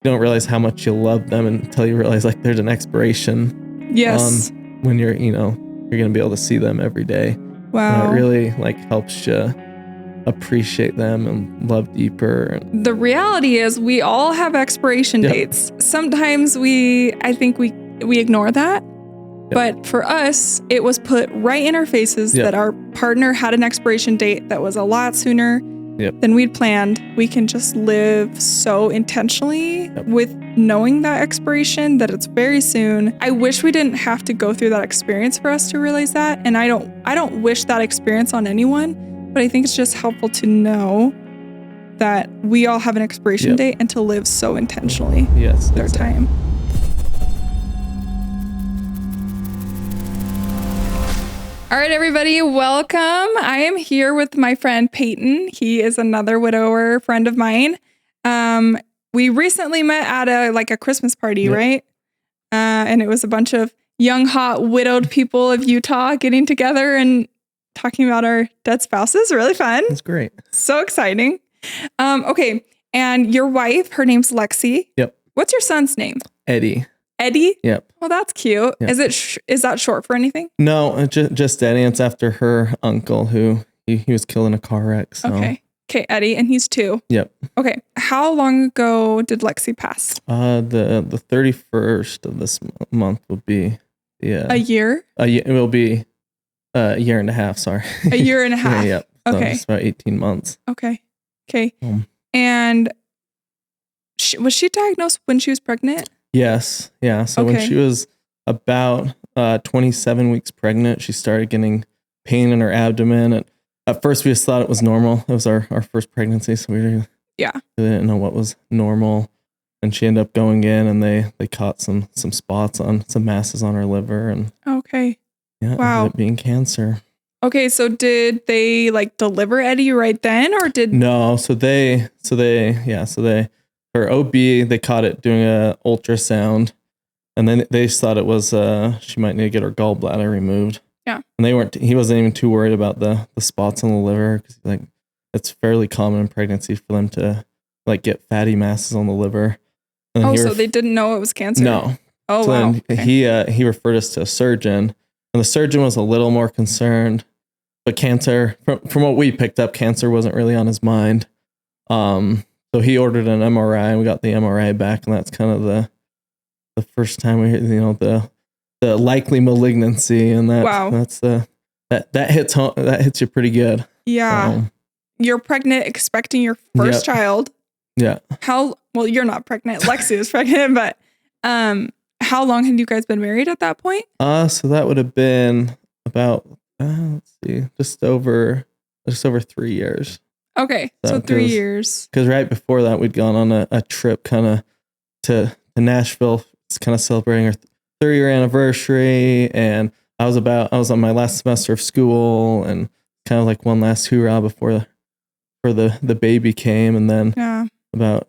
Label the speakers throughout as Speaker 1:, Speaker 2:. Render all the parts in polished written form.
Speaker 1: don't realize how much you love them until you realize like there's an expiration.
Speaker 2: Yes.
Speaker 1: When you're going to be able to see them every day.
Speaker 2: Wow.
Speaker 1: And it really like helps you appreciate them and love deeper.
Speaker 2: The reality is we all have expiration dates. Sometimes I think we ignore that. But for us, it was put right in our faces that our partner had an expiration date that was a lot sooner than we'd planned. We can just live so intentionally with knowing that expiration, that it's very soon. I wish we didn't have to go through that experience for us to realize that. And I don't wish that experience on anyone, but I think it's just helpful to know that we all have an expiration date and to live so intentionally with our time. All right, everybody, welcome. I am here with my friend Peyton. He is another widower friend of mine. We recently met at a Christmas party, right? And it was a bunch of young, hot, widowed people of Utah getting together and talking about our dead spouses. Really fun.
Speaker 1: That's great.
Speaker 2: So exciting. Okay, and your wife, her name's Lexi.
Speaker 1: Yep.
Speaker 2: What's your son's name?
Speaker 1: Eddie.
Speaker 2: Eddie?
Speaker 1: Yep.
Speaker 2: Well, that's cute.
Speaker 1: Yep.
Speaker 2: Is that short for anything?
Speaker 1: No, just Eddie. It's after her uncle who he was killed in a car wreck. So.
Speaker 2: Okay, Eddie, and he's 2.
Speaker 1: Yep.
Speaker 2: Okay, how long ago did Lexi pass?
Speaker 1: The 31st of this month will be
Speaker 2: a year.
Speaker 1: It will be a year and a half. Sorry.
Speaker 2: A year and a half.
Speaker 1: Yep. So
Speaker 2: Okay.
Speaker 1: it's about 18 months.
Speaker 2: Okay. And was she diagnosed when she was pregnant?
Speaker 1: Yes. Yeah. So when she was about 27 weeks pregnant, she started getting pain in her abdomen. And at first we just thought it was normal. It was our first pregnancy. So we really didn't know what was normal. And she ended up going in and they caught some spots on some masses on her liver. And
Speaker 2: wow.
Speaker 1: Ended up being cancer.
Speaker 2: Okay. So did they deliver Eddie right then or did?
Speaker 1: No. So her OB, they caught it doing a ultrasound, and then they just thought it was she might need to get her gallbladder removed. Yeah. And he wasn't even too worried about the spots on the liver because it's fairly common in pregnancy for them to get fatty masses on the liver. And
Speaker 2: so they didn't know it was cancer?
Speaker 1: No.
Speaker 2: Oh,
Speaker 1: so
Speaker 2: wow.
Speaker 1: Then he referred us to a surgeon, and the surgeon was a little more concerned, but cancer, from what we picked up, cancer wasn't really on his mind. So he ordered an MRI, and we got the MRI back, and that's kind of the first time we the likely malignancy, and that's that hits home, that hits you pretty good.
Speaker 2: Yeah. You're pregnant, expecting your first child.
Speaker 1: Yeah.
Speaker 2: You're not pregnant. Lexi is pregnant, but how long had you guys been married at that point?
Speaker 1: So that would have been about just over 3 years.
Speaker 2: Okay, so 3 years.
Speaker 1: Because right before that, we'd gone on a trip kind of to Nashville, kind of celebrating our 3-year anniversary, and I was on my last semester of school, and kind of like one last hoorah before the baby came, and then about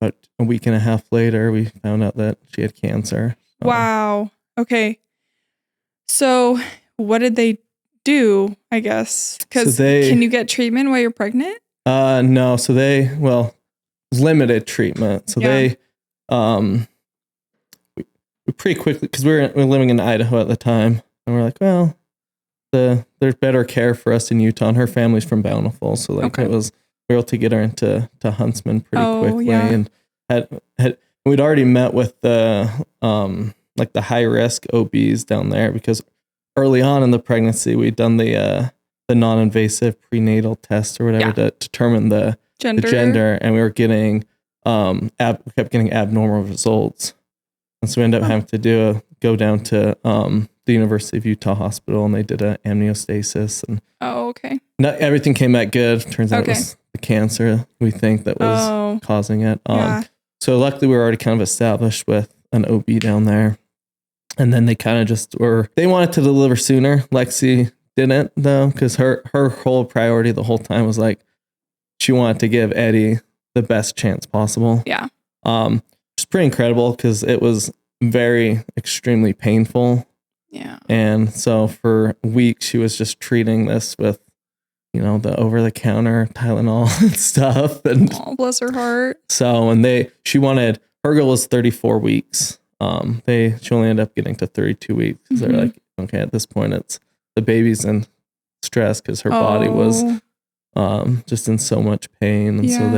Speaker 1: a week and a half later, we found out that she had cancer.
Speaker 2: Wow. Okay. So what did they do, I guess? Because can you get treatment while you're pregnant?
Speaker 1: No. So limited treatment. So they we pretty quickly, because we were living in Idaho at the time, and we're like, well, there's better care for us in Utah, and her family's from Bountiful, so it was, we were able to get her into Huntsman pretty quickly, and we'd already met with the high risk OBs down there, because early on in the pregnancy we'd done the non-invasive prenatal test or whatever to determine the gender, and we were getting kept getting abnormal results, and so we ended up having to go down to the University of Utah Hospital, and they did an amniostasis, and not everything came back good. Turns out it was the cancer we think that was causing it. So luckily we were already kind of established with an OB down there, and then they kind of they wanted to deliver sooner. Lexi didn't, though, because her whole priority the whole time was she wanted to give Eddie the best chance possible.
Speaker 2: Yeah.
Speaker 1: It's pretty incredible because it was very extremely painful.
Speaker 2: Yeah.
Speaker 1: And so for weeks she was just treating this with the over-the-counter Tylenol and stuff. And
Speaker 2: bless her heart.
Speaker 1: So, and her goal was 34 weeks. She only ended up getting to 32 weeks because they're like, okay, at this point, it's the baby's in stress because her body was just in so much pain. And so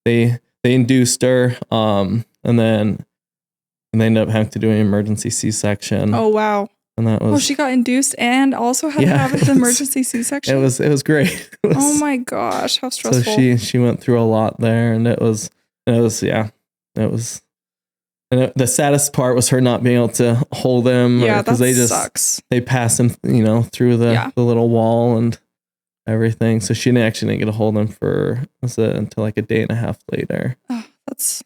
Speaker 1: they induced her, and then they ended up having to do an emergency C-section.
Speaker 2: Oh, wow.
Speaker 1: And that was...
Speaker 2: she got induced and also had to have an emergency C-section?
Speaker 1: It was great.
Speaker 2: Oh my gosh, how stressful.
Speaker 1: So she went through a lot there, and it was and the saddest part was her not being able to hold him.
Speaker 2: Yeah, that sucks.
Speaker 1: They passed him, through the little wall and everything. So she didn't get to hold him until like a day and a half later.
Speaker 2: Oh, that's...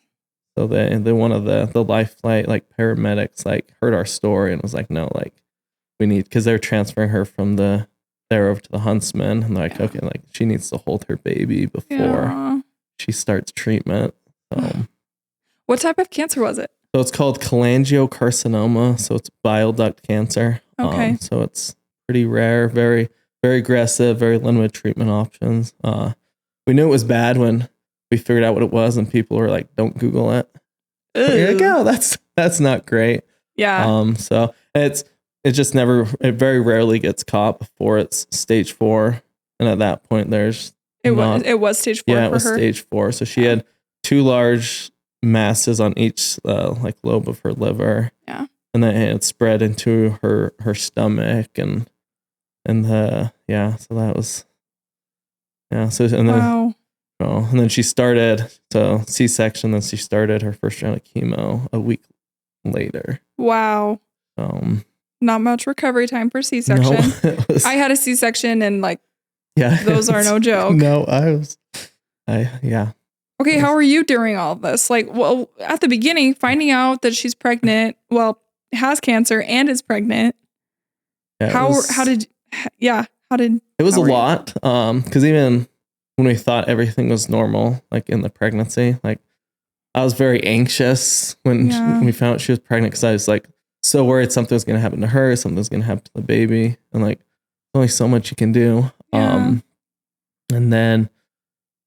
Speaker 1: So one of the life flight paramedics heard our story and was like, no, we need, because they're transferring her from there over to the Huntsman, and they're like, okay, she needs to hold her baby before she starts treatment.
Speaker 2: What type of cancer was it?
Speaker 1: So it's called cholangiocarcinoma. So it's bile duct cancer.
Speaker 2: Okay.
Speaker 1: So it's pretty rare, very, very aggressive, very limited treatment options. We knew it was bad when we figured out what it was, and people were like, don't Google it. You're like, oh, that's not great.
Speaker 2: Yeah.
Speaker 1: So it very rarely gets caught before it's stage 4. And at that point it
Speaker 2: was stage 4 for her.
Speaker 1: Yeah, it was stage 4. So she had 2 large masses on each lobe of her liver.
Speaker 2: Yeah.
Speaker 1: And then it spread into her stomach and so that was so and then
Speaker 2: wow.
Speaker 1: And then she started C-section, then she started her first round of chemo a week later.
Speaker 2: Wow. Not much recovery time for C-section. No, I had a C-section and those are no joke.
Speaker 1: No,
Speaker 2: Okay, how are you during all of this? At the beginning, finding out that she's pregnant, has cancer and is pregnant. It was a lot. Because
Speaker 1: even when we thought everything was normal, in the pregnancy, I was very anxious when we found out she was pregnant, because I was so worried something was going to happen to her, something was going to happen to the baby. And there's only so much you can do.
Speaker 2: Yeah.
Speaker 1: And then,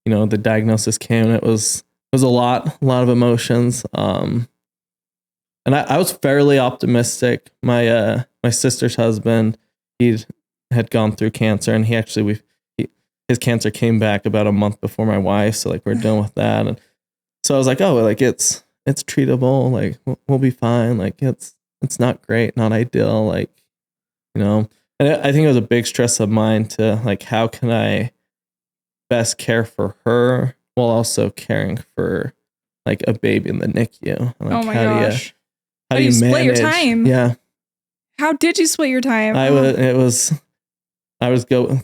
Speaker 1: the diagnosis came, and it was a lot of emotions. And I was fairly optimistic. My sister's husband, he had gone through cancer, and he actually, his cancer came back about a month before my wife. So we're done with that. And so I was like, oh, it's treatable. We'll be fine. It's not great, not ideal. And I think it was a big stress of mine to how can I best care for her while also caring for a baby in the NICU.
Speaker 2: Oh my gosh.
Speaker 1: How do you manage?
Speaker 2: Split your time?
Speaker 1: Yeah.
Speaker 2: How did you split your time?
Speaker 1: We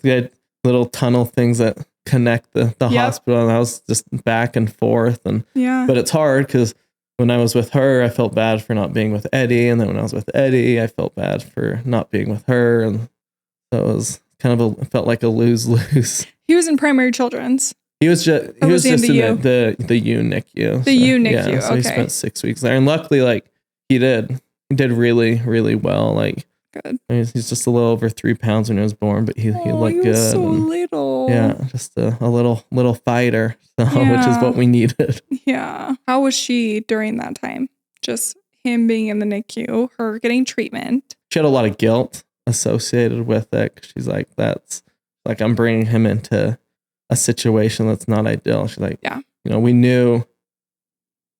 Speaker 1: had little tunnel things that connect the hospital, and I was just back and forth. But it's hard because when I was with her, I felt bad for not being with Eddie. And then when I was with Eddie, I felt bad for not being with her. And so it was it felt like a lose-lose.
Speaker 2: He was in primary children's.
Speaker 1: He was just in the UNICU.
Speaker 2: The UNICU,
Speaker 1: yeah, so he spent 6 weeks there. And luckily, he did really, really well.
Speaker 2: Good.
Speaker 1: He's just a little over 3 pounds when he was born, but he looked good.
Speaker 2: So little.
Speaker 1: Yeah, just a little fighter, which is what we needed.
Speaker 2: Yeah. How was she during that time? Just him being in the NICU, her getting treatment.
Speaker 1: She had a lot of guilt associated with it. She's that's I'm bringing him into a situation that's not ideal. She's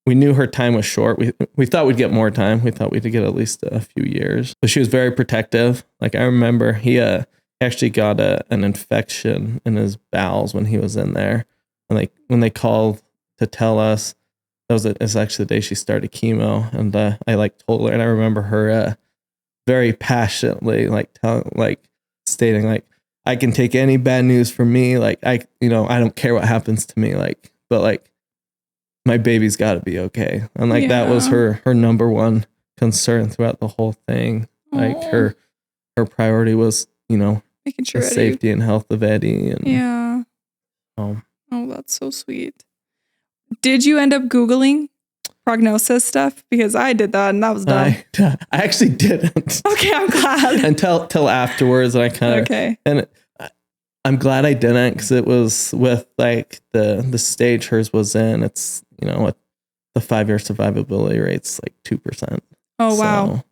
Speaker 1: we knew her time was short. We thought we'd get more time. We thought we'd get at least a few years. But she was very protective. I remember he actually got an infection in his bowels when he was in there. And when they called to tell us, it's actually the day she started chemo. And I told her, and I remember her very passionately stating I can take any bad news from me. I don't care what happens to me. But my baby's got to be okay. And that was her number one concern throughout the whole thing. Her priority was,
Speaker 2: making sure
Speaker 1: the safety and health of Eddie. And,
Speaker 2: oh, that's so sweet. Did you end up Googling prognosis stuff? Because I did that and that was dumb.
Speaker 1: I actually didn't.
Speaker 2: Okay, I'm glad.
Speaker 1: Until afterwards, and I kind of, and I'm glad I didn't, because it was with like the stage hers was in. It's, what the 5-year survivability rate's like 2%.
Speaker 2: Oh, wow.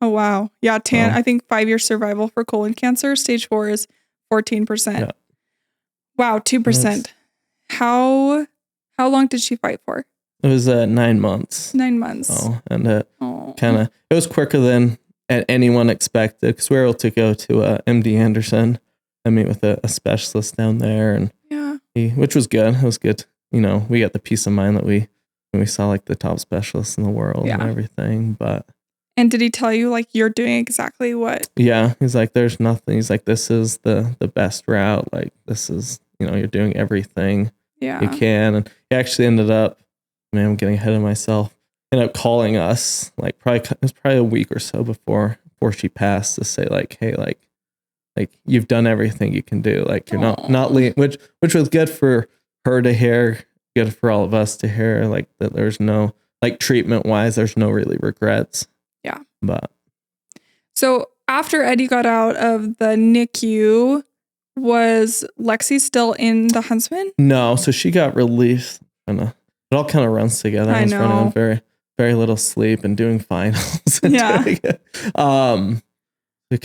Speaker 2: Oh, wow. Yeah. I think 5-year survival for colon cancer, stage 4 is 14%. Yeah. Wow. 2%. How long did she fight for?
Speaker 1: It was 9 months.
Speaker 2: 9 months.
Speaker 1: Oh, and it was quicker than anyone expected, because we were able to go to MD Anderson and meet with a specialist down there, and which was good. It was good. We got the peace of mind that we saw like the top specialists in the world and everything.
Speaker 2: And did he tell you like you're doing exactly what?
Speaker 1: Yeah, he's like, there's nothing. He's like, this is the best route. Like, this is, you're doing everything you can. And he actually ended up, I'm getting ahead of myself, ended up calling us like it was probably a week or so before she passed, to say like, hey, like you've done everything you can do. Like, you're not leaving, which was good for her to hear, good for all of us to hear, like that there's no, like treatment wise, there's no really regrets.
Speaker 2: Yeah.
Speaker 1: But
Speaker 2: so after Eddie got out of the NICU, was Lexi still in the Huntsman?
Speaker 1: No, so she got released. It all kind of runs together. I was running on very, very little sleep and doing finals. Because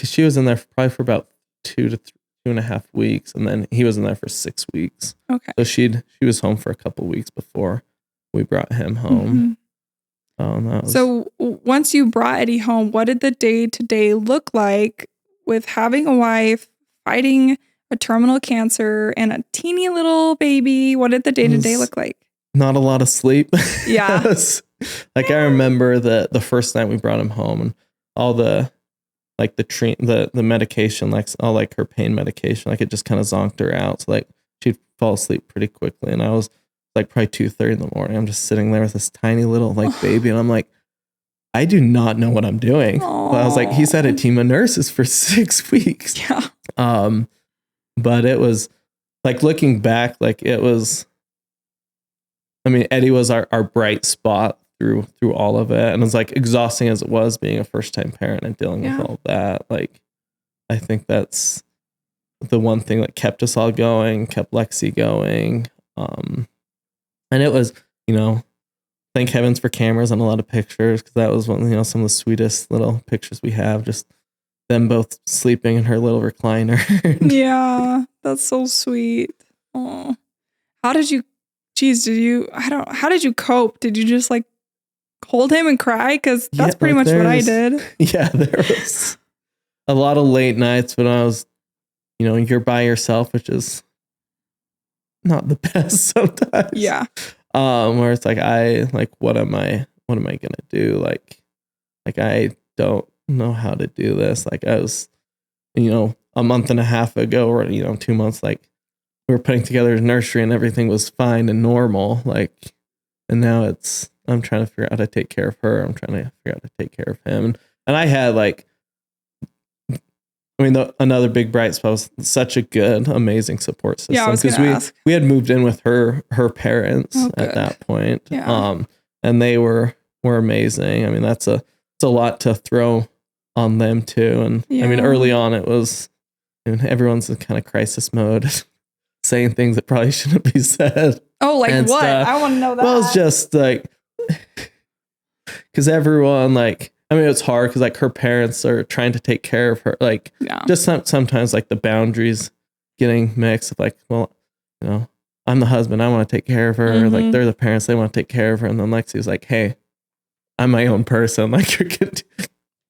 Speaker 1: she was in there probably for about 2 to 2.5 weeks, and then he was in there for 6 weeks.
Speaker 2: Okay.
Speaker 1: So she was home for a couple weeks before we brought him home.
Speaker 2: So once you brought Eddie home, what did the day-to-day look like with having a wife, fighting a terminal cancer, and a teeny little baby? What did the day-to-day look like?
Speaker 1: Not a lot of sleep.
Speaker 2: Yeah.
Speaker 1: I remember the first night we brought him home, and all the like the medication, like all like her pain medication, like it just kind of zonked her out. So like she'd fall asleep pretty quickly. And I was like probably 2:30 in the morning. I'm just sitting there with this tiny little like baby, and I'm like, I do not know what I'm doing. But I was like, he's had a team of nurses for 6 weeks.
Speaker 2: Yeah.
Speaker 1: But it was like, looking back, like it was, Eddie was our bright spot through all of it. And it's like, exhausting as it was being a first time parent and dealing with all that. Like, I think that's the one thing that kept us all going, kept Lexi going. And it was, thank heavens for cameras and a lot of pictures, because that was one, some of the sweetest little pictures we have, just them both sleeping in her little recliner.
Speaker 2: Yeah, that's so sweet. Oh, how did you cope? Did you just like hold him and cry? Because that's pretty much what I did.
Speaker 1: Yeah, there was a lot of late nights when I was, you're by yourself, which is not the best sometimes.
Speaker 2: Yeah.
Speaker 1: Where it's like, what am I gonna do? Like I don't know how to do this. Like, I was, a month and a half ago, or 2 months, like we were putting together a nursery and everything was fine and normal. Like, and now I'm trying to figure out how to take care of her. I'm trying to figure out how to take care of him. And I had like, another big bright spot was such a good, amazing support system.
Speaker 2: Yeah, because
Speaker 1: we had moved in with her parents at that point.
Speaker 2: Yeah.
Speaker 1: And they were amazing. That's a lot to throw on them too. And early on it was, everyone's in kind of crisis mode, saying things that probably shouldn't be said.
Speaker 2: Oh, like what? Stuff. I want to know that.
Speaker 1: Well, it's just like, because everyone it's hard because like her parents are trying to take care of her. Like, just sometimes like the boundaries getting mixed of like, well, I'm the husband, I want to take care of her. Mm-hmm. Like, they're the parents, they want to take care of her. And then Lexi's like, hey, I'm my own person. Like,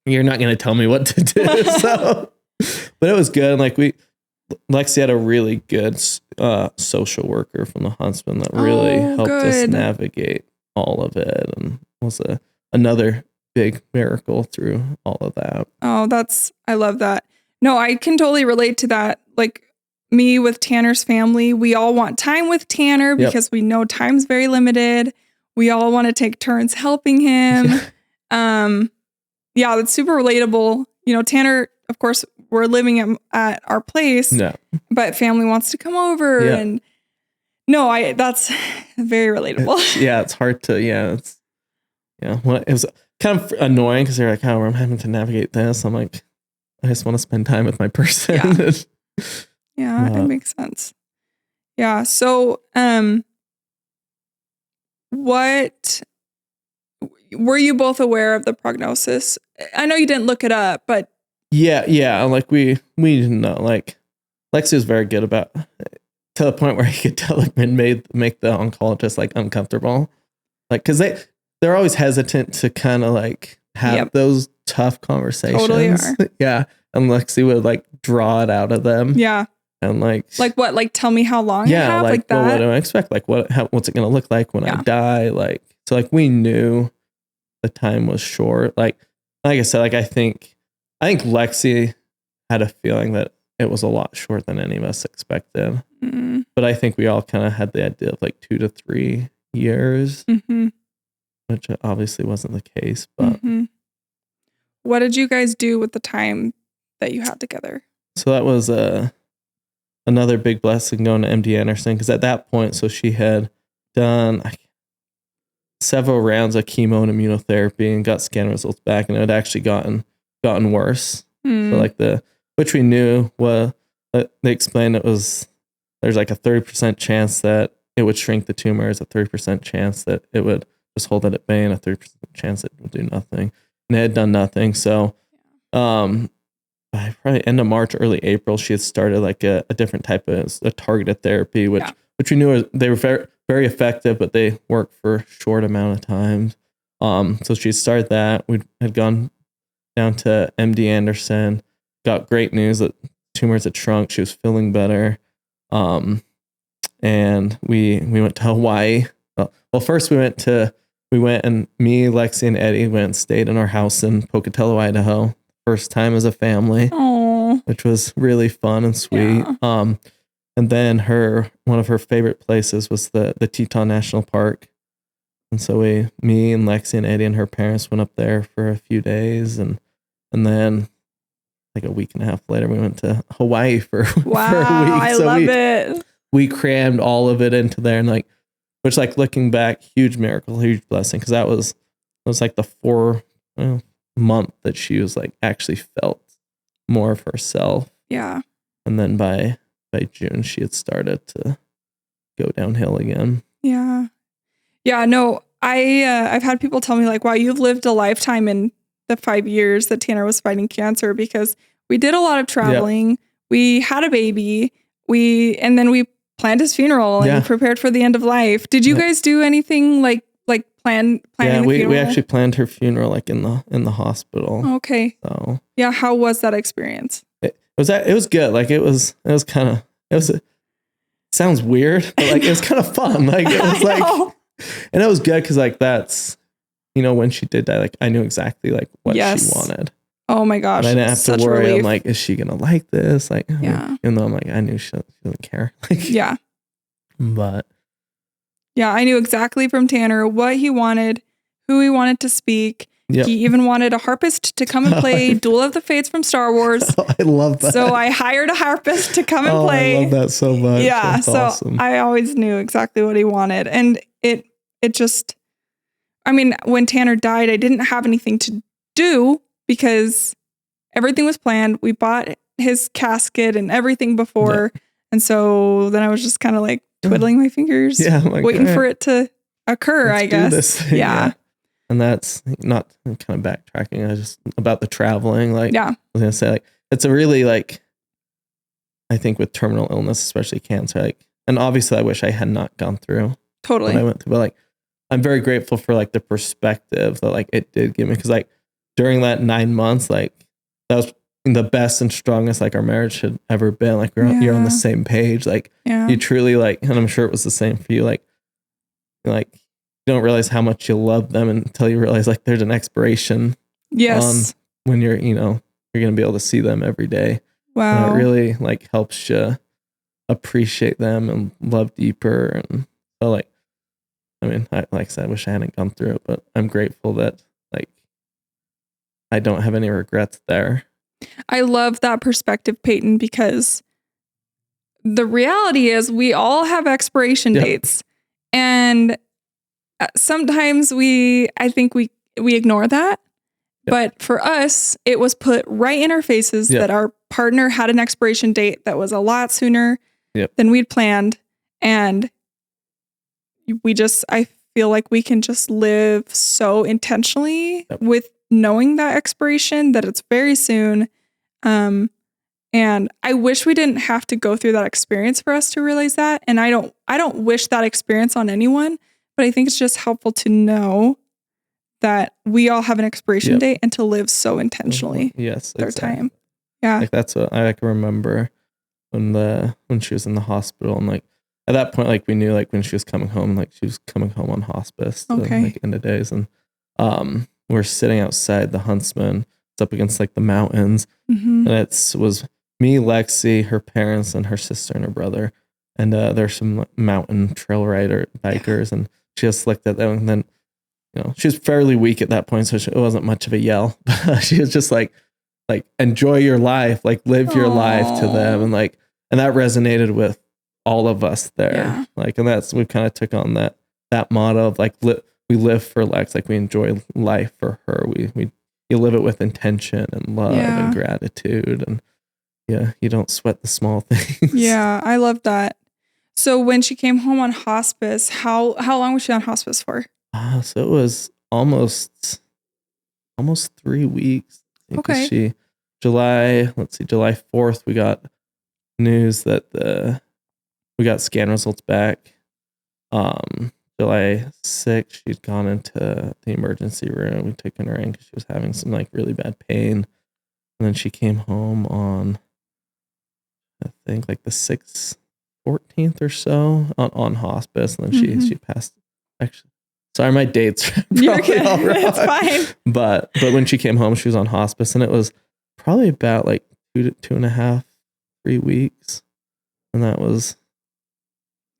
Speaker 1: you're not going to tell me what to do. So, but it was good. Like, Lexi had a really good social worker from the Huntsman that really helped us navigate all of it, and was another big miracle through all of that.
Speaker 2: Oh, I love that. No, I can totally relate to that. Like, me with Tanner's family, we all want time with Tanner because we know time's very limited. We all want to take turns helping him. That's super relatable. Tanner, of course, we're living at our place, but family wants to come over, and that's very relatable.
Speaker 1: It's hard to, well, it was kind of annoying because they're like, oh, I'm having to navigate this. I'm like, I just want to spend time with my person.
Speaker 2: Yeah, it makes sense. Yeah. So, what were you both aware of the prognosis? I know you didn't look it up, but
Speaker 1: yeah. Like we didn't know. Like Lexi was very good about to the point where he could tell like make the oncologist like uncomfortable, like because they're always hesitant to kind of like have those tough conversations.
Speaker 2: Totally are.
Speaker 1: Yeah, and Lexi would like draw it out of them.
Speaker 2: Yeah.
Speaker 1: And like
Speaker 2: what? Like tell me how long you have? Like that?
Speaker 1: Well, what do I expect? Like what's it gonna look like when I die? Like so like we knew the time was short. Like I said, like I think Lexi had a feeling that it was a lot shorter than any of us expected. Mm-hmm. But I think we all kind of had the idea of like 2 to 3 years, which obviously wasn't the case. But
Speaker 2: what did you guys do with the time that you had together?
Speaker 1: So that was another big blessing going to MD Anderson, because at that point, so she had done several rounds of chemo and immunotherapy and got scan results back, and it had actually gotten worse. So like which we knew was, they explained there's like a 30% chance that it would shrink the tumor, a 30% chance that it would just hold it at bay, and a 30% chance it would do nothing. And it had done nothing. So by probably end of March, early April, she had started like a different type of a targeted therapy, which we knew they were very, very effective, but they work for a short amount of time. So she started that. We had gone down to MD Anderson, got great news that tumors had shrunk. She was feeling better. And we went to Hawaii. Well, first we went and me, Lexi, and Eddie went and stayed in our house in Pocatello, Idaho. First time as a family. Aww. Which was really fun and sweet. Yeah. And then one of her favorite places was the Teton National Park. And so me and Lexi and Eddie and her parents went up there for a few days, and then like a week and a half later we went to Hawaii for a week.
Speaker 2: I love it.
Speaker 1: We crammed all of it into there, and like, which like looking back, huge miracle, huge blessing, because it was like the 4 month that she was like actually felt more of herself.
Speaker 2: Yeah.
Speaker 1: And then by June she had started to go downhill again.
Speaker 2: Yeah. Yeah, no, I've had people tell me like, wow, you've lived a lifetime in the 5 years that Tanner was fighting cancer, because we did a lot of traveling. Yep. We had a baby. And then we planned his funeral and prepared for the end of life. Did you guys do anything like plan the funeral?
Speaker 1: We actually planned her funeral like in the hospital.
Speaker 2: Okay.
Speaker 1: So
Speaker 2: yeah, how was that experience?
Speaker 1: It was good. Like it sounds weird, but like it was kind of fun. Like it was like, and it was good because like that's, when she did die, like I knew exactly like what she wanted.
Speaker 2: Oh my gosh.
Speaker 1: And I didn't have to worry. I'm like, is she gonna like this? Like, even though I'm like, I knew she doesn't care. Like,
Speaker 2: yeah.
Speaker 1: But
Speaker 2: yeah, I knew exactly from Tanner what he wanted, who he wanted to speak.
Speaker 1: Yep.
Speaker 2: He even wanted a harpist to come and play Duel of the Fates from Star Wars.
Speaker 1: Oh, I love that.
Speaker 2: So I hired a harpist to come and play.
Speaker 1: I love that so much.
Speaker 2: Yeah,
Speaker 1: that's awesome.
Speaker 2: I always knew exactly what he wanted. And it just, I mean, when Tanner died, I didn't have anything to do because everything was planned. We bought his casket and everything before. Yeah. And so then I was just kind of like twiddling my fingers, waiting for it to occur, I guess. Yeah.
Speaker 1: And that's not kind of backtracking. I just about the traveling. Like, I was going to say, like, it's a really like, I think with terminal illness, especially cancer, like, and obviously I wish I had not gone through
Speaker 2: what
Speaker 1: I went through, but like, I'm very grateful for like the perspective that like it did give me. Cause like during that 9 months, like that was the best and strongest like our marriage had ever been. Like you're on the same page. Like you truly like, and I'm sure it was the same for you. Like you don't realize how much you love them until you realize like there's an expiration on when you're going to be able to see them every day.
Speaker 2: Wow.
Speaker 1: And it really like helps you appreciate them and love deeper. And so like, I mean, like I said, I wish I hadn't gone through it, but I'm grateful that like I don't have any regrets there.
Speaker 2: I love that perspective, Peyton, because the reality is we all have expiration dates, and sometimes I think we ignore that. But for us, it was put right in our faces that our partner had an expiration date that was a lot sooner than we'd planned. And I feel like we can just live so intentionally with knowing that expiration, that it's very soon. And I wish we didn't have to go through that experience for us to realize that. And I don't wish that experience on anyone, but I think it's just helpful to know that we all have an expiration date and to live so intentionally.
Speaker 1: Yes,
Speaker 2: their time. Yeah.
Speaker 1: Like that's what I can remember when she was in the hospital, and like at that point, like we knew like when she was coming home, like she was coming home on hospice, like end of days, and we're sitting outside the Huntsman. It's up against like the mountains, and was me, Lexi, her parents, and her sister and her brother, and there's some like, mountain trail bikers, and she just looked at them, and then she was fairly weak at that point, so it wasn't much of a yell. But she was just like enjoy your life, like live your life to them, and that resonated with all of us there. Like, and we kind of took on that motto of like we live for Lex, like we enjoy life for her. You live it with intention and love and gratitude, and you don't sweat the small things.
Speaker 2: Yeah, I love that. So when she came home on hospice, how long was she on hospice for?
Speaker 1: So it was almost 3 weeks. Okay. July 4th, we got news that we got scan results back. July 6th, she'd gone into the emergency room. We taken her in because she was having some like really bad pain. And then she came home on, I think like the 14th or so on hospice. And then she passed. Actually, sorry, my dates are probably all wrong.
Speaker 2: It's fine.
Speaker 1: But when she came home, she was on hospice, and it was probably about like 2.5, 3 weeks. And that was,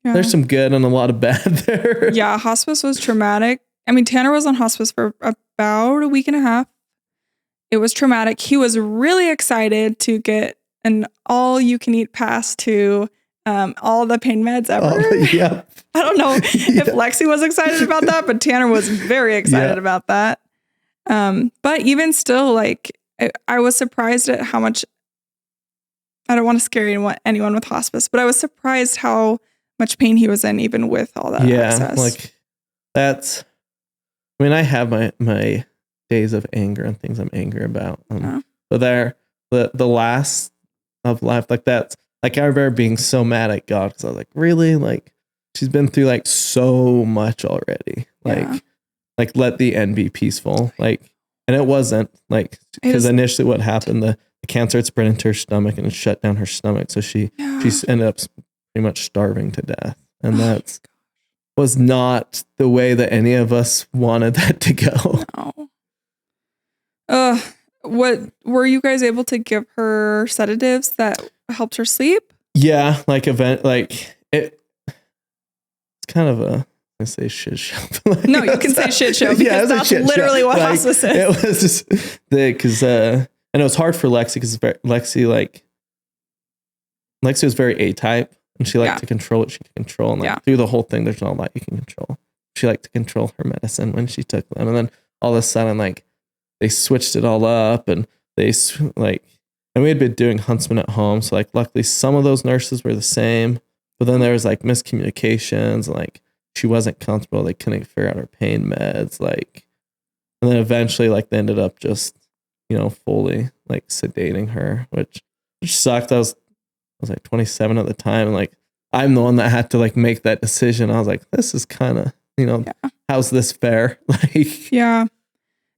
Speaker 1: there's some good and a lot of bad there.
Speaker 2: Yeah, hospice was traumatic. I mean, Tanner was on hospice for about a week and a half. It was traumatic. He was really excited to get an all-you-can-eat pass to all the pain meds ever. I don't know if Lexi was excited about that, but Tanner was very excited about that. But even still, like, I was surprised at how much, I don't want to scare anyone with hospice, but I was surprised how much pain he was in, even with all that access.
Speaker 1: Like that's, I mean, I have my days of anger and things I'm angry about. But the last of life, like that's, like I remember being so mad at God because I was like, really? Like she's been through like so much already. Like let the end be peaceful. Like, and it wasn't like, because initially what happened, the cancer had spread into her stomach and it shut down her stomach. So she ended up pretty much starving to death. And that was not the way that any of us wanted that to go.
Speaker 2: No. What were you guys able to give her sedatives that helped her sleep?
Speaker 1: Yeah, it's kind of I say shit show.
Speaker 2: No, you can say shit show because that's literally what hospice is.
Speaker 1: It was just because and it was hard for Lexi because Lexi was very A-type and she liked to control what she could control, and through the whole thing there's not a lot you can control. She liked to control her medicine when she took them, and then all of a sudden they switched it all up, and and we had been doing Huntsman at home, so luckily some of those nurses were the same, but then there was miscommunications, and she wasn't comfortable, they couldn't figure out her pain meds, and then eventually they ended up just fully sedating her, which sucked. I was 27 at the time, and I'm the one that had to make that decision. I was like, this is kind of how's this fair?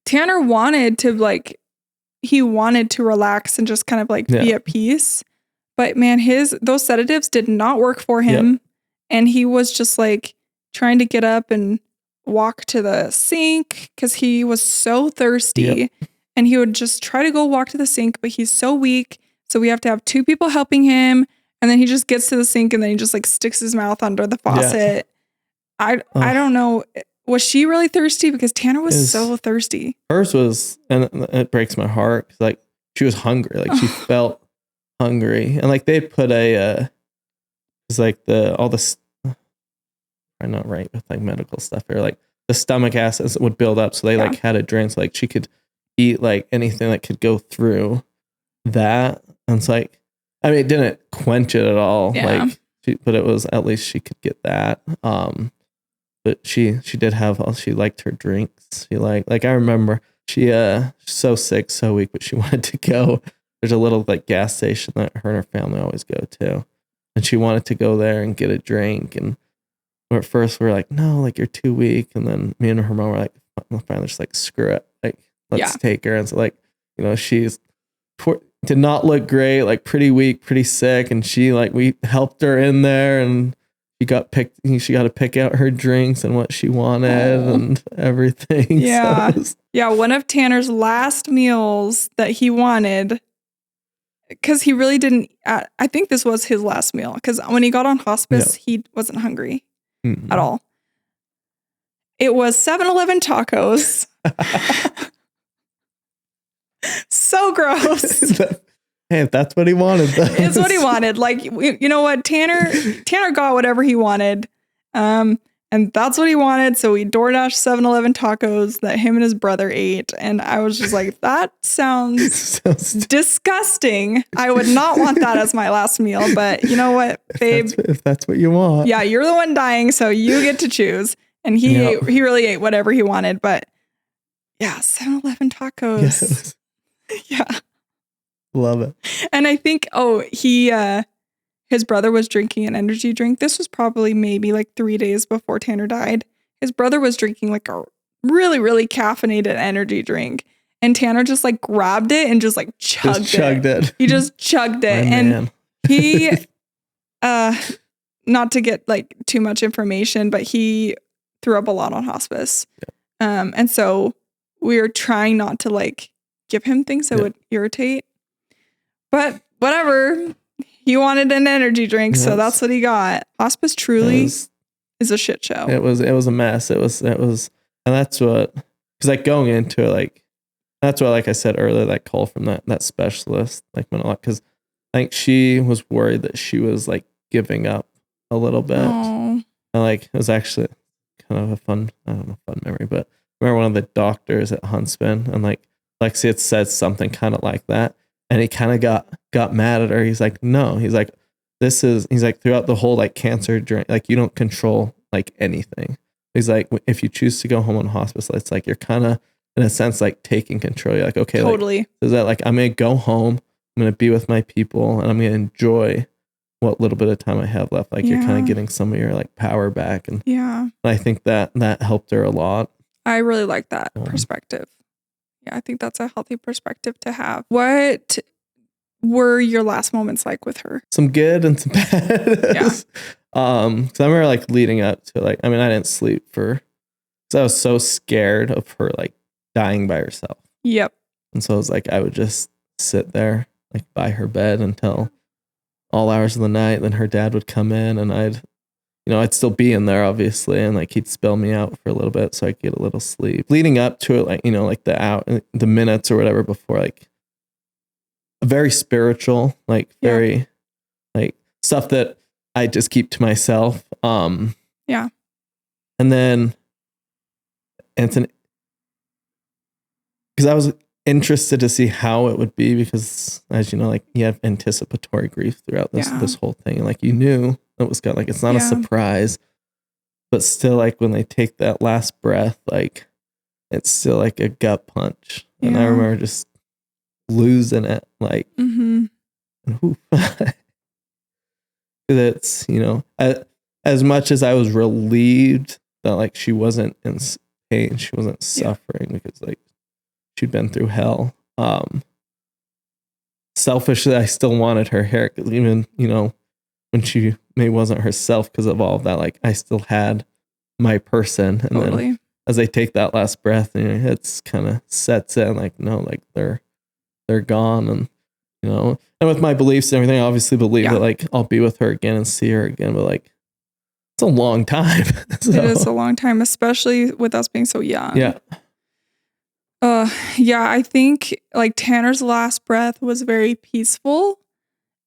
Speaker 2: Tanner wanted to he wanted to relax and just kind of be at peace, but man, those sedatives did not work for him, and he was just trying to get up and walk to the sink because he was so thirsty, and he would just try to go walk to the sink, but he's so weak, so we have to have two people helping him, and then he just gets to the sink and then he just sticks his mouth under the faucet. I don't know. Was she really thirsty? Because Tanner was so thirsty.
Speaker 1: Hers was, and it breaks my heart because she was hungry. She felt hungry, and they put it's all this. I'm not right with medical stuff here. The stomach acids would build up, so they had a drink so she could eat anything that could go through. that. And it's like, I mean, it didn't quench it at all.
Speaker 2: Yeah.
Speaker 1: Like, but it was, at least she could get that. But she did have, she liked her drinks. She like I remember she's so sick, so weak, but she wanted to go. There's a little like gas station that her and her family always go to. And she wanted to go there and get a drink. And at first we were like, no, like you're too weak. And then me and her mom were like, finally just like, screw it. Like, let's take her. And so like, you know, she's did not look great, like pretty weak, pretty sick. And she like, we helped her in there and she got to pick out her drinks and what she wanted and everything.
Speaker 2: Yeah.
Speaker 1: So
Speaker 2: yeah. One of Tanner's last meals that he wanted, because he really didn't, I think this was his last meal, because when he got on hospice, he wasn't hungry at all. It was 7-Eleven tacos. So gross.
Speaker 1: Hey, if that's what he wanted.
Speaker 2: It's what he wanted. Like, you know what? Tanner got whatever he wanted. And that's what he wanted. So we DoorDashed 7-Eleven tacos that him and his brother ate. And I was just like, that sounds disgusting. I would not want that as my last meal. But you know what, babe?
Speaker 1: If that's what you want.
Speaker 2: Yeah, you're the one dying, so you get to choose. And he really ate whatever he wanted. But yeah, 7-Eleven tacos. Yeah.
Speaker 1: Love it.
Speaker 2: And I think, his brother was drinking an energy drink. This was probably maybe like 3 days before Tanner died. His brother was drinking like a really, really caffeinated energy drink. And Tanner just like grabbed it and just like chugged it. He just chugged it. And he, not to get like too much information, but he threw up a lot on hospice. Yeah. And so we were trying not to like give him things that would irritate. But whatever. He wanted an energy drink, so that's what he got. Hospice truly is a shit show. It was
Speaker 1: a mess. It was, and that's what, because like going into it, like that's what, like I said earlier, that call from that specialist, like meant a lot, because I think she was worried that she was like giving up a little bit.
Speaker 2: Aww.
Speaker 1: And like it was actually kind of a fun memory, but I remember one of the doctors at Huntsman, and like Lexi had said something kind of like that. And he kind of got mad at her. He's like, no, he's like, he's like, throughout the whole like cancer journey, like you don't control like anything. He's like, if you choose to go home on hospice, it's like, you're kind of in a sense, like taking control. You're like, okay,
Speaker 2: totally.
Speaker 1: Like, is that like, I'm going to go home, I'm going to be with my people, and I'm going to enjoy what little bit of time I have left. Like you're kind of getting some of your like power back. And I think that helped her a lot.
Speaker 2: I really like that perspective. Yeah, I think that's a healthy perspective to have. What were your last moments like with her?
Speaker 1: Some good and some bad.
Speaker 2: Yeah.
Speaker 1: Cause I remember like leading up to like, I mean, I didn't sleep because I was so scared of her like dying by herself.
Speaker 2: Yep.
Speaker 1: And so I was like, I would just sit there like by her bed until all hours of the night. Then her dad would come in and I'd still be in there obviously. And like, he'd spill me out for a little bit so I could get a little sleep. Leading up to it, like, like the minutes or whatever before, like very spiritual, like very like stuff that I just keep to myself.
Speaker 2: Yeah.
Speaker 1: And then Anthony, because I was interested to see how it would be, because as you know, like you have anticipatory grief throughout this whole thing. And like you knew it was like, it's not a surprise, but still like when they take that last breath, like it's still like a gut punch. And I remember just losing it, like, that's, as much as I was relieved that like she wasn't in pain, she wasn't suffering because like she'd been through hell. Selfishly, I still wanted her hair, because even, when she maybe wasn't herself because of all of that, like I still had my person. And then as they take that last breath, and it's kind of sets in, like, no, like they're gone. And, and with my beliefs and everything, I obviously believe that like I'll be with her again and see her again, but like it's a long time. So.
Speaker 2: It is a long time, especially with us being so young.
Speaker 1: Yeah.
Speaker 2: I think like Tanner's last breath was very peaceful.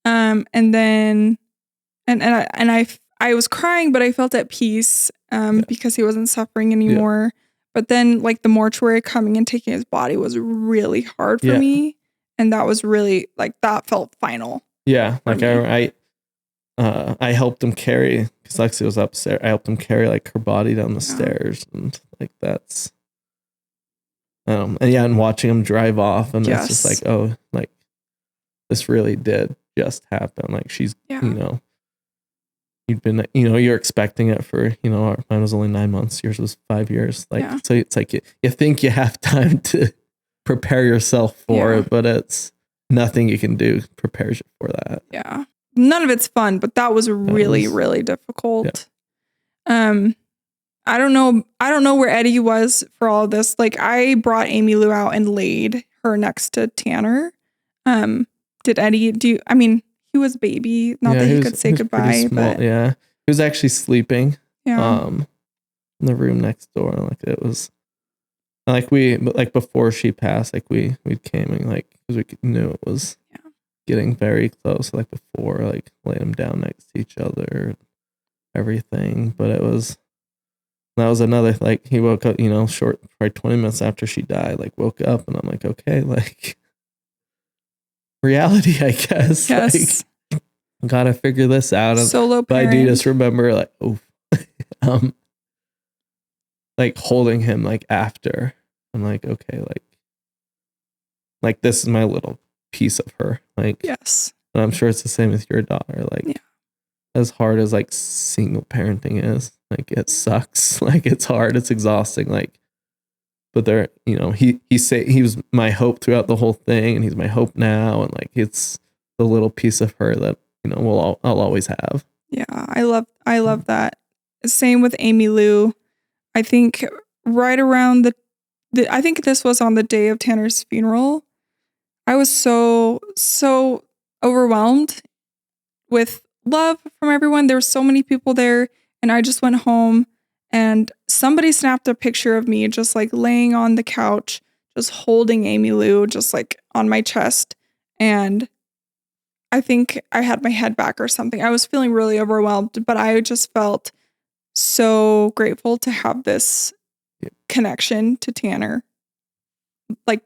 Speaker 2: And then, I was crying, but I felt at peace, because he wasn't suffering anymore. But then like the mortuary coming and taking his body was really hard for me. And that was really like, that felt final.
Speaker 1: Yeah. Like I helped him carry, because Lexi was upstairs. I helped him carry like her body down the stairs, and like that's, and watching him drive off, and it's just like, oh, like this really did just happen. Like she's, you've been, you're expecting it for, mine was only 9 months, yours was 5 years. Like, so it's like you think you have time to prepare yourself for it, but it's nothing you can do prepares you for that.
Speaker 2: Yeah. None of it's fun, but that was really, really difficult. Yeah. I don't know where Eddie was for all of this. Like I brought Amy Lou out and laid her next to Tanner. Did Eddie he was baby, not that he could say goodbye, but
Speaker 1: he was actually sleeping in the room next door. Like it was like before she passed, like we came and like, because we knew it was getting very close, like before, like laid them down next to each other, everything. But that was another, like he woke up, short, probably 20 minutes after she died, like woke up, and I'm like, okay, like reality, I guess.
Speaker 2: Yes.
Speaker 1: Like, gotta figure this out.
Speaker 2: Solo
Speaker 1: but I do just remember like, like holding him like after. I'm like, okay, like this is my little piece of her. Like,
Speaker 2: yes.
Speaker 1: And I'm sure it's the same with your daughter. Like, as hard as like single parenting is, like it sucks. Like it's hard, it's exhausting. Like, but there, he was my hope throughout the whole thing, and he's my hope now. And like, it's the little piece of her that I'll always have. Yeah,
Speaker 2: I love that. Same with Amy Lou. I think right around I think this was on the day of Tanner's funeral. I was so overwhelmed with love from everyone. There were so many people there, and I just went home, and somebody snapped a picture of me just like laying on the couch, just holding Amy Lou, just like on my chest. And I think I had my head back or something. I was feeling really overwhelmed, but I just felt so grateful to have this connection to Tanner. Like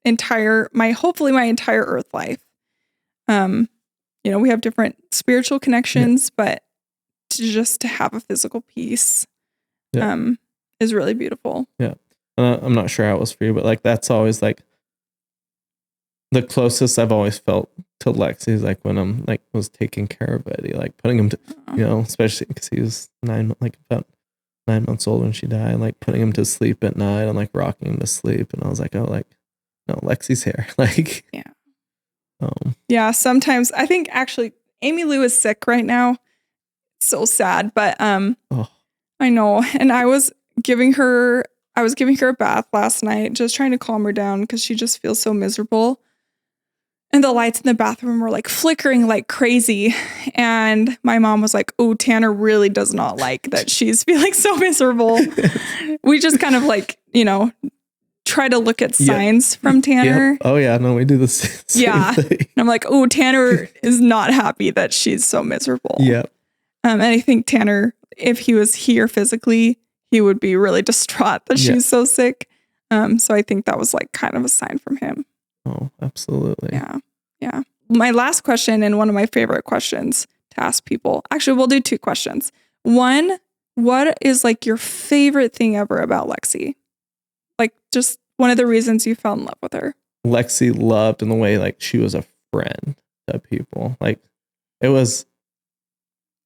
Speaker 2: hopefully my entire earth life. We have different spiritual connections, but to have a physical piece is really beautiful.
Speaker 1: Yeah. I'm not sure how it was for you, but like that's always like the closest I've always felt to Lexi is like when I'm like was taking care of Eddie, like putting him to, especially because he was about 9 months old when she died, like putting him to sleep at night and like rocking him to sleep. And I was like, oh, like, no, Lexi's here. Like,
Speaker 2: yeah. Sometimes I think actually Amy Lou is sick right now. So sad, but I know. And I was giving her a bath last night, just trying to calm her down because she just feels so miserable. And the lights in the bathroom were like flickering like crazy. And my mom was like, oh, Tanner really does not like that she's feeling so miserable. We just kind of like, try to look at signs from Tanner.
Speaker 1: Yep. Oh yeah, no, we do the same thing.
Speaker 2: And I'm like, oh, Tanner is not happy that she's so miserable.
Speaker 1: Yeah.
Speaker 2: And I think Tanner, if he was here physically, he would be really distraught that she's so sick. So I think that was like kind of a sign from him.
Speaker 1: Oh, absolutely.
Speaker 2: Yeah. Yeah. My last question, and one of my favorite questions to ask people. Actually, we'll do 2 questions. One, what is like your favorite thing ever about Lexi? Like just one of the reasons you fell in love with her.
Speaker 1: Lexi loved in the way like she was a friend to people. Like it was,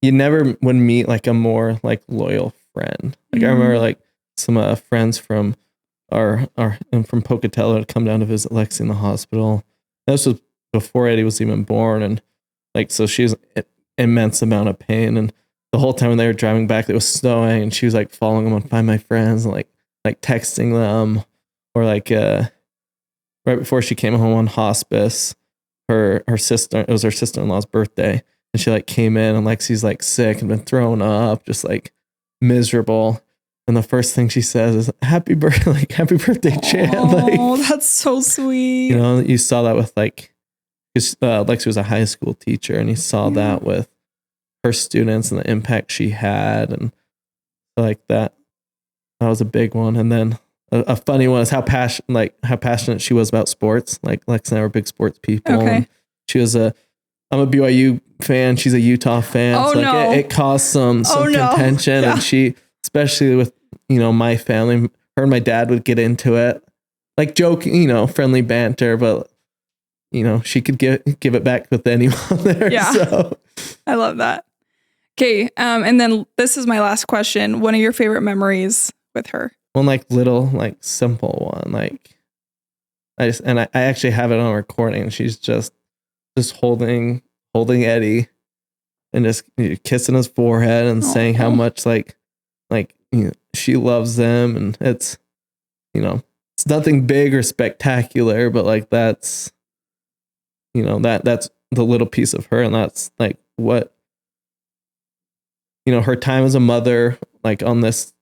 Speaker 1: you never would meet like a more like loyal friend. Like I remember like some friends from from Pocatello had come down to visit Lexi in the hospital. This was before Eddie was even born, and like so she's an immense amount of pain. And the whole time when they were driving back, it was snowing, and she was like following them and find my friends and like texting them, or like right before she came home on hospice, her sister, it was her sister-in-law's birthday, and she like came in and Lexi's like sick and been thrown up, just like miserable. And the first thing she says is happy birthday, Chan.
Speaker 2: Oh, like, that's so sweet.
Speaker 1: You saw that with like, because Lexi was a high school teacher, and you saw that with her students and the impact she had. And like that was a big one. And then a funny one is how passionate she was about sports. Like Lex and I were big sports people.
Speaker 2: Okay.
Speaker 1: And she was I'm a BYU fan. She's a Utah fan.
Speaker 2: Oh,
Speaker 1: so
Speaker 2: no.
Speaker 1: It caused some contention.
Speaker 2: Yeah.
Speaker 1: And she, especially with, my family, her and my dad would get into it. Like joking, friendly banter, but she could give it back with anyone there.
Speaker 2: Yeah.
Speaker 1: So
Speaker 2: I love that. Okay. And then this is my last question. One of your favorite memories with her?
Speaker 1: One little, simple one. I actually have it on recording. She's just holding Eddie and just kissing his forehead and saying how much she loves them. And it's, it's nothing big or spectacular, but that's, that's the little piece of her. And that's what, her time as a mother, on this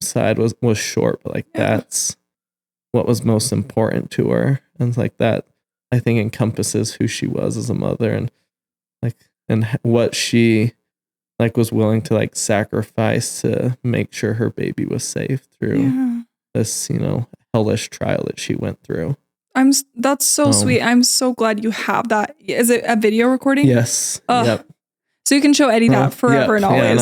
Speaker 1: side was short, but that's what was most important to her. And that, I think, encompasses who she was as a mother and what she was willing to sacrifice to make sure her baby was safe through this, hellish trial that she went through.
Speaker 2: That's so sweet. I'm so glad you have that. Is it a video recording?
Speaker 1: Yes. Yep.
Speaker 2: So you can show Eddie that forever and always.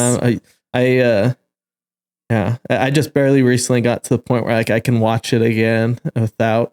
Speaker 1: Yeah, and I just barely recently got to the point where I can watch it again without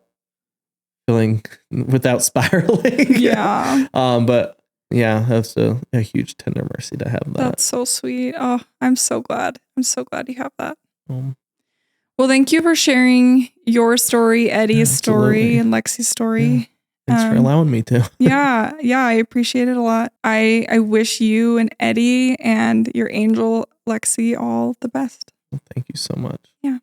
Speaker 1: spiraling.
Speaker 2: Yeah.
Speaker 1: But yeah, that's a huge tender mercy to have that.
Speaker 2: That's so sweet. Oh, I'm so glad. I'm so glad you have that. Well, thank you for sharing your story, Eddie's story, and Lexi's story.
Speaker 1: Yeah. Thanks for allowing me to.
Speaker 2: Yeah, I appreciate it a lot. I wish you and Eddie and your angel, Lexi, all the best.
Speaker 1: Well, thank you so much.
Speaker 2: Yeah.